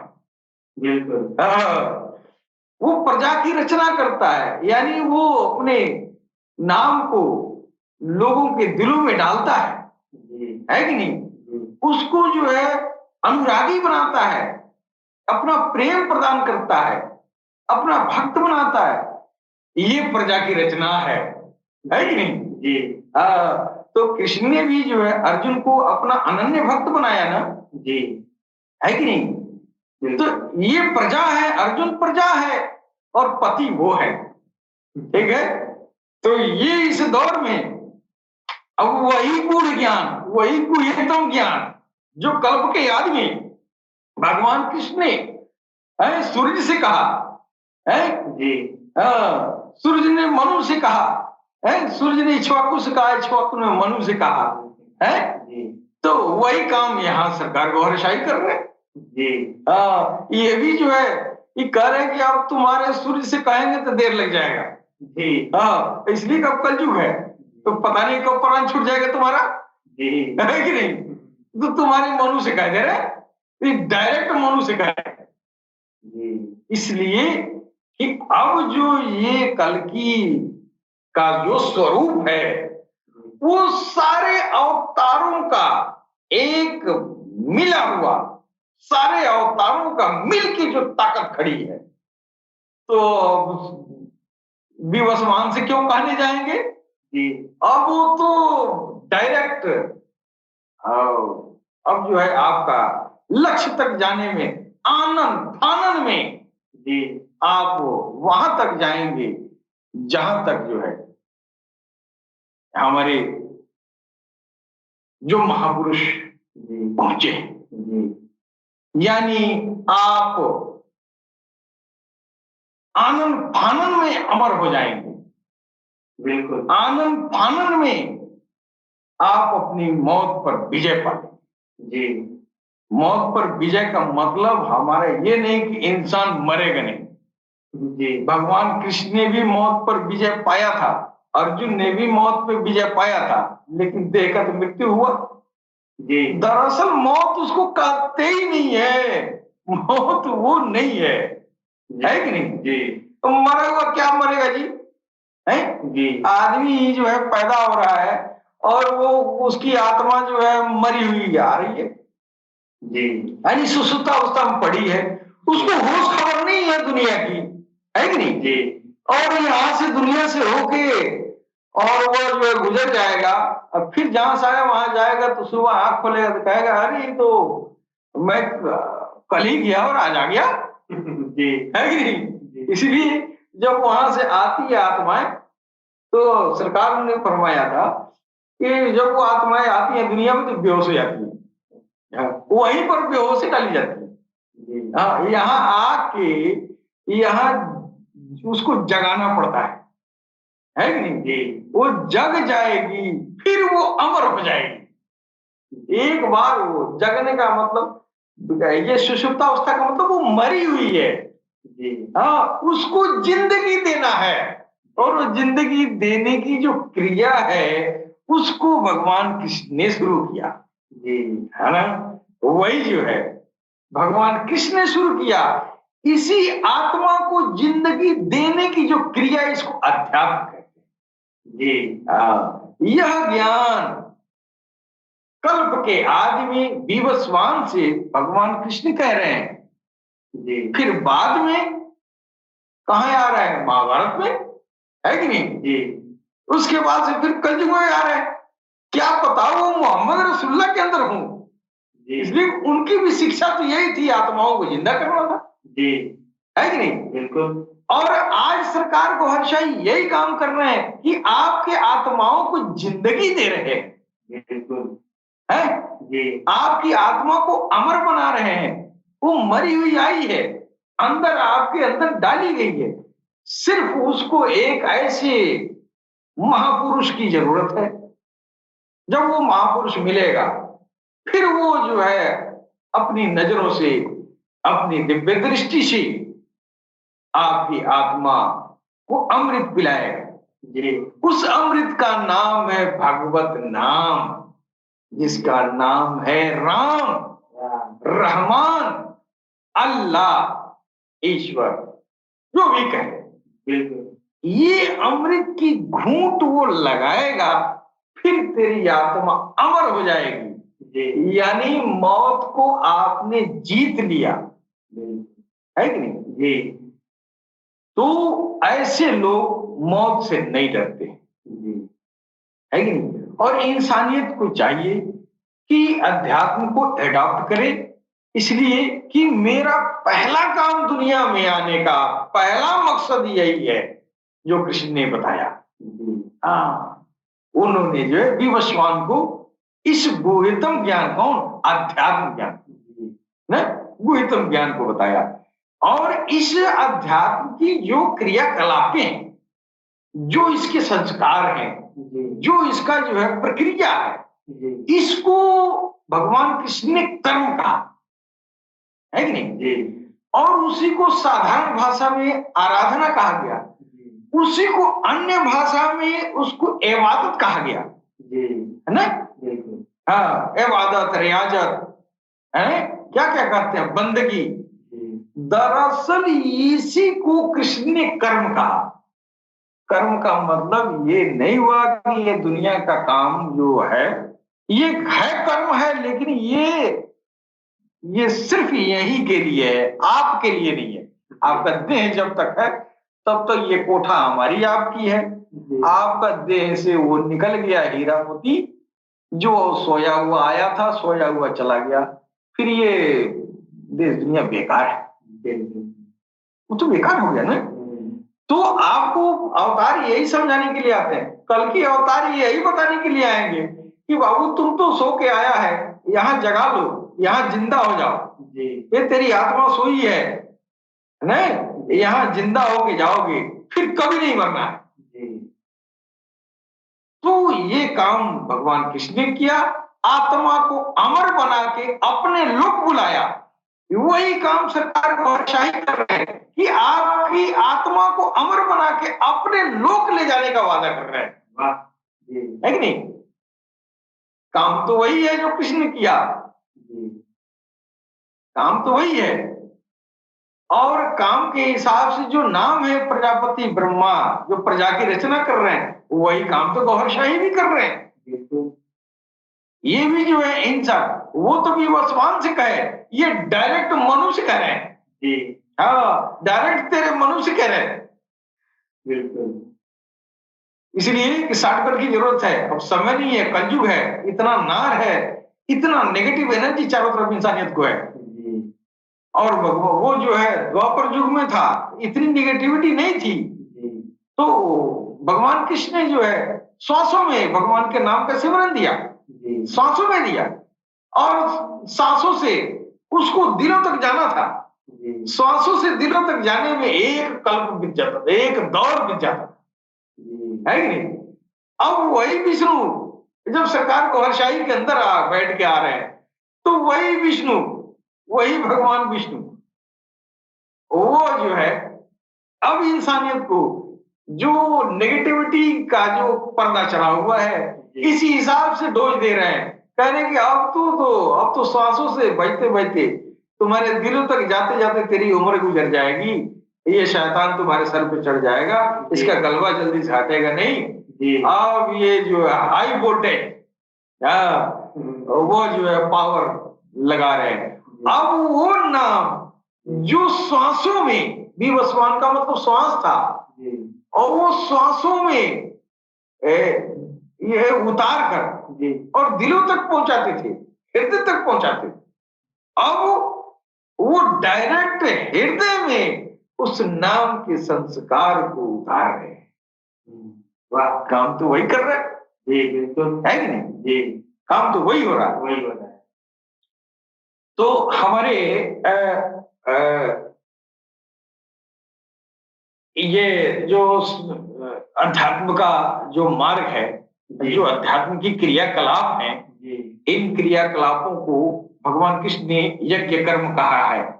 [SPEAKER 1] बिल्कुल, वो प्रजा की रचना करता है, यानी वो अपने नाम को लोगों के दिलों में डालता है कि नहीं। उसको जो है अनुरागी बनाता है, अपना प्रेम प्रदान करता है, अपना भक्त बनाता है, ये प्रजा की रचना है कि नहीं जी। तो कृष्ण ने भी जो है अर्जुन को अपना अनन्य भक्त बनाया ना जी, है कि नहीं। तो ये प्रजा है, अर्जुन प्रजा है और पति वो है, ठीक है। तो ये इस दौर में अब वही गूढ़ ज्ञान, वही गुह्यतम ज्ञान जो कल्प के आदमी भगवान कृष्ण ने सूर्य से कहा है जी, सूर्य ने मनु से कहा है, सूर्य ने इक्ष्वाकु से कहा, इक्ष्वाकु ने मनु से कहा है जी। तो वही काम यहाँ सरकार गौरवशाही कर रहे हैं जी। ये भी जो है ये कह रहे हैं कि आप तुम्हारे सूर्य से कहेंगे तो देर लग जाएगा जी। हाँ, इसलिए कब कलयुग है तो पता नहीं कब प्राण छूट जाएगा तुम्हारा जी, है कि नहीं। तो तुम्हारे मनु से कह दे रहे, डायरेक्ट मनु से कहे जी। इसलिए कि अब जो ये कल्कि का जो स्वरूप है वो सारे अवतारों का एक मिला हुआ, सारे अवतारों का मिलके जो ताकत खड़ी है, तो विवस्वान से क्यों कहने जाएंगे जी। अब वो तो डायरेक्ट अब जो है आपका लक्ष्य तक जाने में, आनंद आनंद में जी आप वहां तक जाएंगे जहां तक जो है हमारे जो महापुरुष पहुंचे। यानी आप आनंद फानन में अमर हो जाएंगे। बिल्कुल, आनंद फानन में आप अपनी मौत पर विजय पाएंगे जी। मौत पर विजय का मतलब हमारा ये नहीं कि इंसान मरेगा नहीं जी। भगवान कृष्ण ने भी मौत पर विजय पाया था, अर्जुन ने भी मौत पर विजय पाया था, लेकिन देह का तो मृत्यु हुआ जी। दरअसल मौत उसको कहते ही नहीं है, मौत वो नहीं है कि नहीं जी। तो मरा हुआ क्या मरेगा जी, है जी। आदमी जो है पैदा हो रहा है और वो उसकी आत्मा जो है मरी हुई आ रही है जी, यानी सुसुप्तावस्था में पड़ी है, उसको होश खबर नहीं है दुनिया की, है कि नहीं जी। और यहाँ से दुनिया से होके और वो जो है गुजर जाएगा, अब फिर जहां से आया वहां जाएगा, तो सुबह आंख खोलेगा तो कहेगा अरे तो मैं कल ही गया और आज आ गया जी, है कि नहीं। इसलिए जब वहां से आती है आत्माएं, तो सरकार ने फरमाया था कि जब वो आत्माएं आती है दुनिया में तो बेहोश हो जाती है, वहीं पर बेहोशी डाली जाती है। हाँ, यहाँ आके यहाँ उसको जगाना पड़ता है कि नहीं जी। वो जग जाएगी फिर वो अमर हो जाएगी। एक बार वो जगने का मतलब, ये सुषुप्तावस्था का मतलब वो मरी हुई है जी। हाँ, उसको जिंदगी देना है, और वो जिंदगी देने की जो क्रिया है उसको भगवान कृष्ण ने शुरू किया जी, है ना। वही जो है भगवान कृष्ण ने शुरू किया, इसी आत्मा को जिंदगी देने की जो क्रिया है इसको अध्यात्म कहते हैं जी। यह ज्ञान कल्प के आदि में विवस्वान से भगवान कृष्ण कह रहे हैं जी। फिर बाद में कहाँ आ रहा है, महाभारत में, है कि नहीं जी। उसके बाद से फिर कलयुग में आ रहा है, क्या पता वो मोहम्मद रसूलुल्लाह के अंदर हूं, इसलिए उनकी भी शिक्षा तो यही थी, आत्माओं को जिंदा करना था जी, है कि नहीं। बिल्कुल। और आज सरकार को हर्षाई यही काम कर रहे हैं कि आपके आत्माओं को जिंदगी दे रहे हैं। बिल्कुल है जी। आपकी आत्मा को अमर बना रहे हैं, वो मरी हुई आई है, अंदर आपके अंदर डाली गई है, सिर्फ उसको एक ऐसे महापुरुष की जरूरत है। जब वो महापुरुष मिलेगा फिर वो जो है अपनी नजरों से, अपनी दिव्य दृष्टि से आपकी आत्मा को अमृत पिलाएगा जी। उस अमृत का नाम है भगवत नाम, जिसका नाम है राम, रहमान, अल्लाह, ईश्वर, जो भी कहे। बिल्कुल, ये अमृत की घूंट वो लगाएगा, फिर तेरी आत्मा अमर हो जाएगी। यानी मौत को आपने जीत लिया, है कि नहीं जी। तो ऐसे लोग मौत से नहीं डरते, है कि नहीं। और इंसानियत को चाहिए कि अध्यात्म को एडॉप्ट करे, इसलिए कि मेरा पहला काम दुनिया में आने का पहला मकसद यही है जो कृष्ण ने बताया। हाँ, उन्होंने जो है विवस्वान को इस गुह्यतम ज्ञान, कौन, अध्यात्म ज्ञान ना, गुह्यतम ज्ञान को बताया। और इस अध्यात्म की जो क्रियाकलापें हैं, जो इसके संस्कार हैं, जो इसका जो है प्रक्रिया है, इसको भगवान कृष्ण ने कर्म कहा है कि नहीं? और उसी को साधारण भाषा में आराधना कहा गया, उसी को अन्य भाषा में उसको इबादत कहा गया, है ना? हाँ, इबादत, रियाजत, है क्या क्या कहते हैं, बंदगी। दरअसल इसी को कृष्ण ने कर्म कहा। कर्म का मतलब ये नहीं हुआ कि ये दुनिया का काम जो है ये है कर्म है, लेकिन ये सिर्फ यही के लिए है, आपके लिए नहीं है। आपका देह जब तक है तब तक ये कोठा हमारी आपकी है। आपका देह से वो निकल गया हीरा मोती, जो सोया हुआ आया था सोया हुआ चला गया, फिर ये देश दुनिया बेकार है, वो तो बेकार हो गया ना। तो आपको अवतार यही समझाने के लिए आते हैं, कल की अवतार यही बताने के लिए आएंगे कि बाबू तुम तो सो के आया है, यहाँ जगा लो, यहाँ जिंदा हो जाओ, ये तेरी आत्मा सोई है, नहीं यहाँ जिंदा होके जाओगे, फिर कभी नहीं मरना है। तो ये काम भगवान कृष्ण ने किया, आत्मा को अमर बना के अपने लोक बुलाया। वही काम सरकार गौरशाही कर रहे हैं कि आपकी आत्मा को अमर बना के अपने लोक ले जाने का वादा कर रहे हैं, है कि नहीं? काम तो वही है जो कृष्ण ने किया, काम तो वही है। और काम के हिसाब से जो नाम है प्रजापति ब्रह्मा, जो प्रजा की रचना कर रहे हैं, वही काम तो गौरशाही भी कर रहे हैं। ये भी जो है इंसान, वो तो भी वसवान से कहे, ये डायरेक्ट मनुष्य कह रहे हैं। हाँ, डायरेक्ट तेरे मनुष्य कह रहे हैं। बिल्कुल, इसलिए कि शॉर्टकट की जरूरत है, अब समय नहीं है, कलयुग है, इतना नार है, इतना नेगेटिव एनर्जी चारों तरफ इंसानियत को है। और वो जो है द्वापर युग में था, इतनी निगेटिविटी नहीं थी। तो भगवान कृष्ण ने जो है श्वासों में भगवान के नाम का सिमरन दिया, सांसों में दिया, और सांसों से उसको दिलों तक जाना था। श्वासों से दिलों तक जाने में एक कल्प बीत जाता था, एक दौर बीत जाता था, है कि नहीं? अब वही विष्णु जब सरकार गौरशाही के अंदर बैठ के आ रहे हैं, तो वही विष्णु, वही भगवान विष्णु, वो जो है अब इंसानियत को जो नेगेटिविटी का जो पर्दा चढ़ा हुआ है, इसी हिसाब से डोज दे रहे हैं, कह रहे हैं कि अब तो श्वासों से बजते बजते तुम्हारे दिलों तक जाते जाते तेरी उम्र गुजर जाएगी, ये शैतान तुम्हारे सर पे चढ़ जाएगा, इसका गलबा जल्दी से हटेगा नहीं। अब ये जो है हाई वोल्टेज, वो जो है पावर लगा रहे हैं। अब वो नाम जो श्वासों में, विवस्वान का मतलब श्वास था, और वो श्वासों में ये उतार कर और दिलों तक पहुंचाते थे, हृदय तक पहुंचाते थे। अब वो डायरेक्ट हृदय में उस नाम के संस्कार को उतार रहे हैं। वाह, काम तो वही कर रहे हैं, बिल्कुल, है कि नहीं? जी, काम तो वही हो रहा है, वही हो रहा है। तो हमारे ये जो अध्यात्म का जो मार्ग है, जो अध्यात्म की क्रियाकलाप है, इन क्रियाकलापों को भगवान कृष्ण ने यज्ञ कर्म कहा है।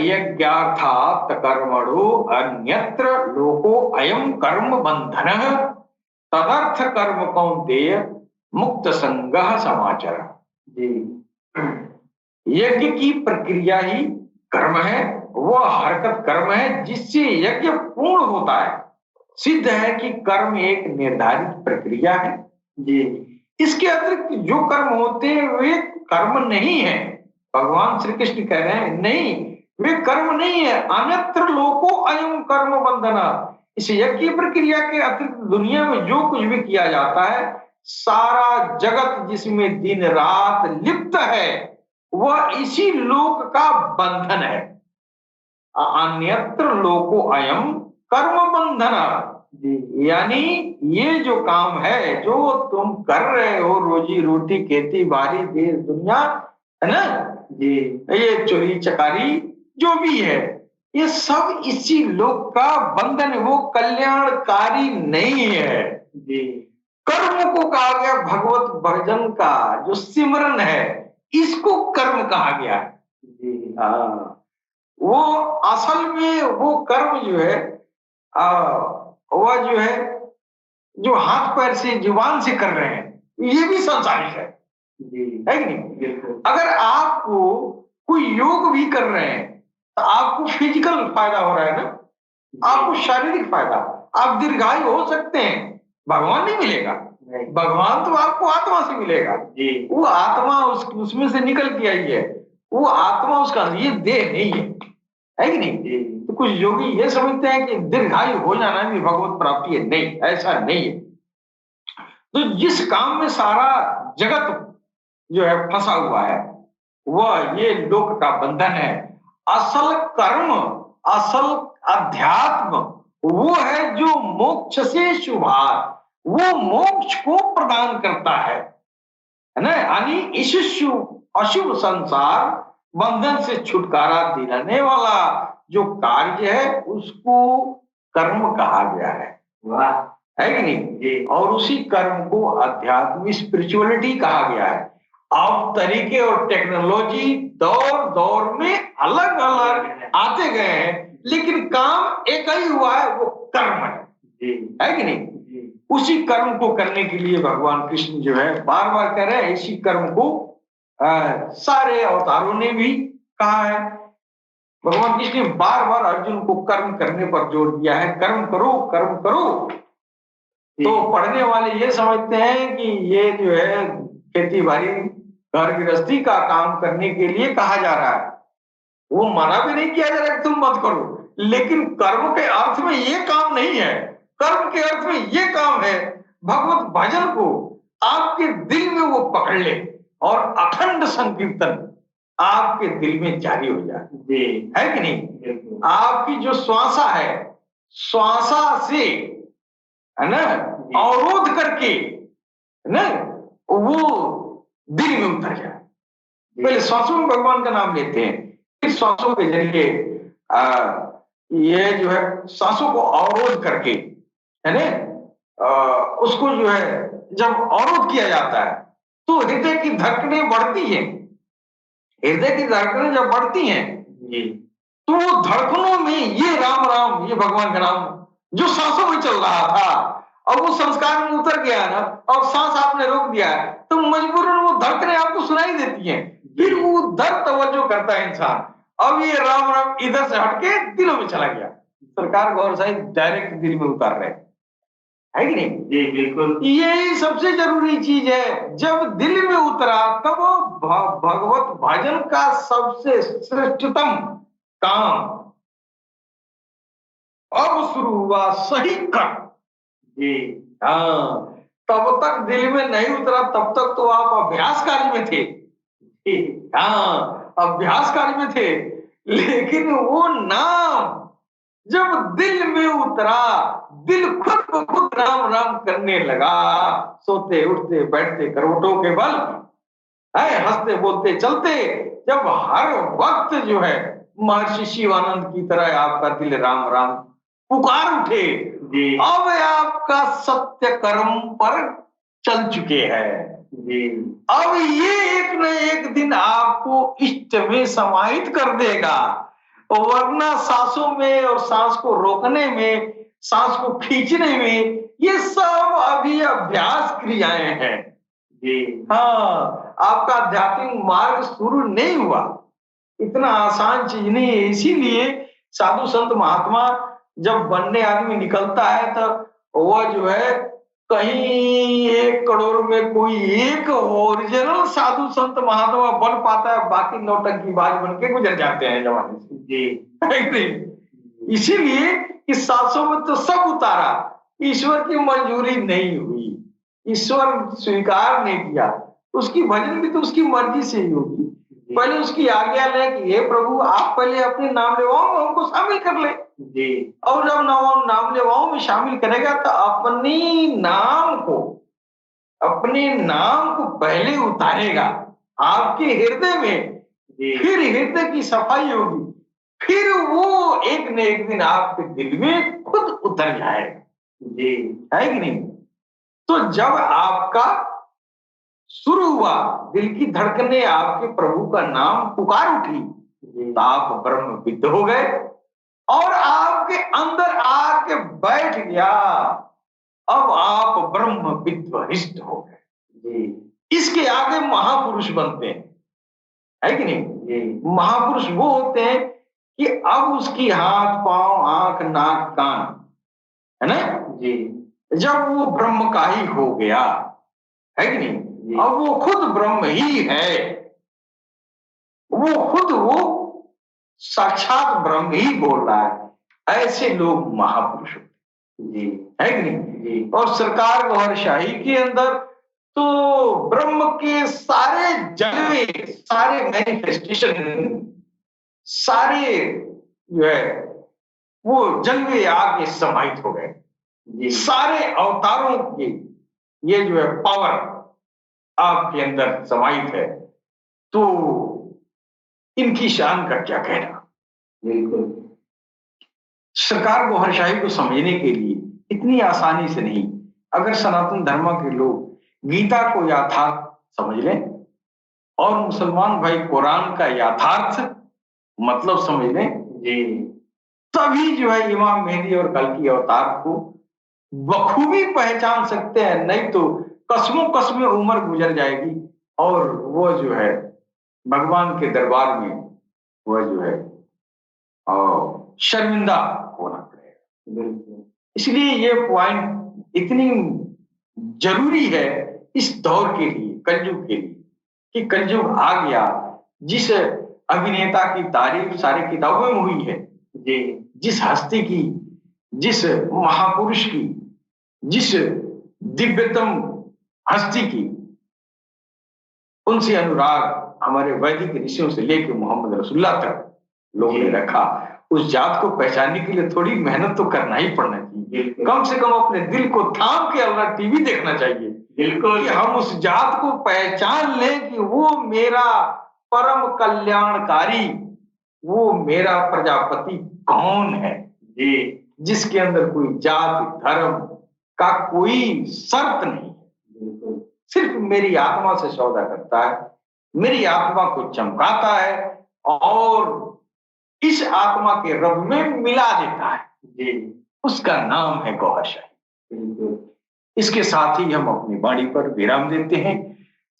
[SPEAKER 1] यज्ञार्थात् कर्मणो अन्यत्र लोको अयम कर्म बंधनः तदर्थ कर्म कौन्तेय मुक्त संगः समाचर। यज्ञ की प्रक्रिया ही कर्म है, वह हरकत कर्म है जिससे यज्ञ पूर्ण होता है। सिद्ध है कि कर्म एक निर्धारित प्रक्रिया है जी। इसके अतिरिक्त जो कर्म होते हैं वे कर्म नहीं है। भगवान श्री कृष्ण कह रहे हैं नहीं, वे कर्म नहीं है। अन्यत्र लोको अयम कर्म बंधना। इस यज्ञ प्रक्रिया के अतिरिक्त दुनिया में जो कुछ भी किया जाता है, सारा जगत जिसमें दिन रात लिप्त है, वह इसी लोक का बंधन है। अन्यत्र लोको अयम कर्म बंधना। जी, यानी ये जो काम है जो तुम कर रहे हो, रोजी रोटी, खेती बाड़ी, देश दुनिया, है ना जी, ये चोरी चकारी जो भी है, ये सब इसी लोक का बंधन है, वो कल्याणकारी नहीं है जी। कर्म को कहा गया भगवत भजन का जो सिमरन है, इसको कर्म कहा गया है जी। हाँ, वो असल में वो कर्म जो है वह जो है जो हाथ पैर से जुबान से कर रहे हैं, ये भी सांसारिक है जी, है कि नहीं? अगर आपको कोई योग भी कर रहे हैं तो आपको फिजिकल फायदा हो रहा है ना, आपको शारीरिक फायदा, आप दीर्घायु हो सकते हैं, भगवान नहीं मिलेगा, भगवान तो आपको आत्मा से मिलेगा जी। वो आत्मा उसमें से निकल के आई है, वो आत्मा उसका, ये देह नहीं है कि नहीं? तो कुछ योगी ये समझते हैं कि दीर्घायु हो जाना भी भगवत प्राप्ति है, नहीं, ऐसा नहीं है। तो जिस काम में सारा जगत जो है फंसा हुआ है, वह ये लोक का बंधन है। असल कर्म, असल अध्यात्म वो है जो मोक्ष से शुभार, वो मोक्ष को प्रदान करता है ना, यानी इस अशुभ संसार बंधन से छुटकारा दिलाने वाला जो कार्य है उसको कर्म कहा गया है। वाह, है कि नहीं? और उसी कर्म को अध्यात्म स्पिरिचुअलिटी कहा गया है। अब तरीके और टेक्नोलॉजी दौर दौर में अलग अलग आते गए हैं, लेकिन काम एक ही हुआ है, वो कर्म है कि नहीं? उसी कर्म को करने के लिए भगवान कृष्ण जो है बार बार कह रहे हैं, इसी कर्म को सारे अवतारों ने भी कहा है। भगवान कृष्ण ने बार बार अर्जुन को कर्म करने पर जोर दिया है, कर्म करो, कर्म करो। तो पढ़ने वाले ये समझते हैं कि ये जो है खेती बाड़ी, घर गृहस्थी का काम करने के लिए कहा जा रहा है, वो मना भी नहीं किया जा रहा है कि तुम मत करो, लेकिन कर्म के अर्थ में ये काम नहीं है। कर्म के अर्थ में ये काम है भगवत भजन को आपके दिल में वो पकड़ ले और अखंड संकीर्तन आपके दिल में जारी हो जाए, है कि नहीं? आपकी जो श्वासा है, श्वासा से, है ना, अवरोध करके, है ना, वो दिल में उतर जाए। पहले श्वासों में भगवान का नाम लेते हैं, फिर श्वासों के जरिए ये जो है सांसों को अवरोध करके, है ना, उसको जो है जब अवरोध किया जाता है तो हृदय की धड़कनें बढ़ती हैं। हृदय की धड़कनें जब बढ़ती हैं तो वो धड़कनों में ये राम राम, ये भगवान का नाम जो सांसों में चल रहा था, अब वो संस्कार में उतर गया ना, और सांस आपने रोक दिया है, तो मजबूरन वो धड़कनें आपको सुनाई देती हैं, फिर वो उधर तवज्जो करता है इंसान। अब ये राम राम इधर से हटके दिलों में चला गया, सरकार गौर साहिब डायरेक्ट दिल में उतार रहे है कि नहीं? जी बिल्कुल, यही सबसे जरूरी चीज है। जब दिल में उतरा तब भगवत भजन का सबसे श्रेष्ठतम काम अब शुरू हुआ, सही कर जी। हाँ, तब तक दिल में नहीं उतरा, तब तक तो आप अभ्यास कार्य में थे। हाँ, अभ्यास कार्य में थे, लेकिन वो नाम जब दिल में उतरा, दिल खुद ब खुद राम राम करने लगा, सोते उठते बैठते करवटों के बल, है हंसते बोलते चलते, जब हर वक्त जो है महर्षि शिवानंद की तरह आपका दिल राम राम पुकार उठे, अब आपका सत्य कर्म पर चल चुके हैं। अब ये एक न एक दिन आपको इष्ट में समाहित कर देगा, वरना सांसों में और सांस को रोकने में, सांस को खींचने में, ये सब अभी अभ्यास क्रियाएं हैं। हाँ, आपका आध्यात्मिक मार्ग शुरू नहीं हुआ, इतना आसान चीज नहीं है। इसीलिए साधु संत महात्मा जब बनने आदमी निकलता है तो वह जो है कहीं 1 करोड़ में कोई एक ओरिजिनल साधु संत महात्मा बन पाता है, बाकी नौटंकी बाज बन के गुजर जाते हैं जमाने से जी। इसीलिए इस सांसों में तो सब उतारा, ईश्वर की मंजूरी नहीं हुई, ईश्वर स्वीकार नहीं किया, उसकी भजन भी तो उसकी मर्जी से ही होगी, पहले उसकी आज्ञा ले कि हे प्रभु आप पहले अपने नाम लेवाओं में हमको शामिल कर ले जी। और जब नाम लेवाओं में शामिल करेगा तो अपने नाम को पहले उतारेगा आपके हृदय में, फिर हृदय की सफाई होगी, फिर वो एक न एक दिन आपके दिल में खुद उतर जाएगा जी, है कि नहीं? तो जब आपका शुरू हुआ, दिल की धड़कने आपके प्रभु का नाम पुकार उठी, तो आप ब्रह्मविद्ध हो गए और आपके अंदर आके बैठ गया। अब आप ब्रह्मविद्ध वरिष्ठ हो गए। इसके आगे महापुरुष बनते हैं, है कि नहीं? महापुरुष वो होते हैं कि अब उसकी हाथ पांव आंख नाक कान, है ना जी, जब वो ब्रह्म का ही हो गया, है कि नहीं? अब वो खुद ब्रह्म ही है, वो साक्षात ब्रह्म ही बोल रहा है। ऐसे लोग महापुरुष जी, है कि नहीं? और सरकार गौहरशाही के अंदर तो ब्रह्म के सारे जलवे, सारे मैनिफेस्टेशन, सारे जो है वो जलवे आगे समाहित हो गए। सारे अवतारों के ये जो है पावर आपके अंदर समाहित है, तो इनकी शान का क्या कहना। बिल्कुल सरकार गौहरशाही को समझने के लिए इतनी आसानी से नहीं, अगर सनातन धर्म के लोग गीता को यथार्थ समझ लें और मुसलमान भाई कुरान का यथार्थ मतलब समझ लें जी, तभी जो है इमाम मेहदी और कल्कि अवतार को बखूबी पहचान सकते हैं। नहीं तो कसमों कसमें उम्र गुजर जाएगी और वो जो है भगवान के दरबार में वो जो है और शर्मिंदा होना पड़ेगा। इसलिए ये पॉइंट इतनी जरूरी है इस दौर के लिए, कलयुग के लिए, कि कलयुग आ गया। जिस अभिनेता की तारीफ सारी किताबों में हुई है, जिस हस्ती की, जिस महापुरुष की, जिस दिव्यतम हस्ती की, उनसे अनुराग हमारे वैदिक ऋषियों से लेकर मोहम्मद रसूलुल्लाह तक लोगों ने रखा। उस जात को पहचानने के लिए थोड़ी मेहनत तो करना ही पड़ना चाहिए। कम से कम अपने दिल को थाम के अपना टीवी देखना चाहिए, बिल्कुल, कि हम उस जात को पहचान लें कि वो मेरा परम कल्याणकारी, वो मेरा प्रजापति कौन है जी, जिसके अंदर कोई जात धर्म का कोई शर्त नहीं है, सिर्फ मेरी आत्मा से सौदा करता है, मेरी आत्मा को चमकाता है और इस आत्मा के रब में मिला देता है जी, उसका नाम है गौहरशाही। इसके साथ ही हम अपनी वाणी पर विराम देते हैं।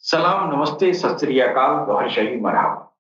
[SPEAKER 1] सलाम, नमस्ते, सत श्री अकाल, गौहरशाही मरहबा।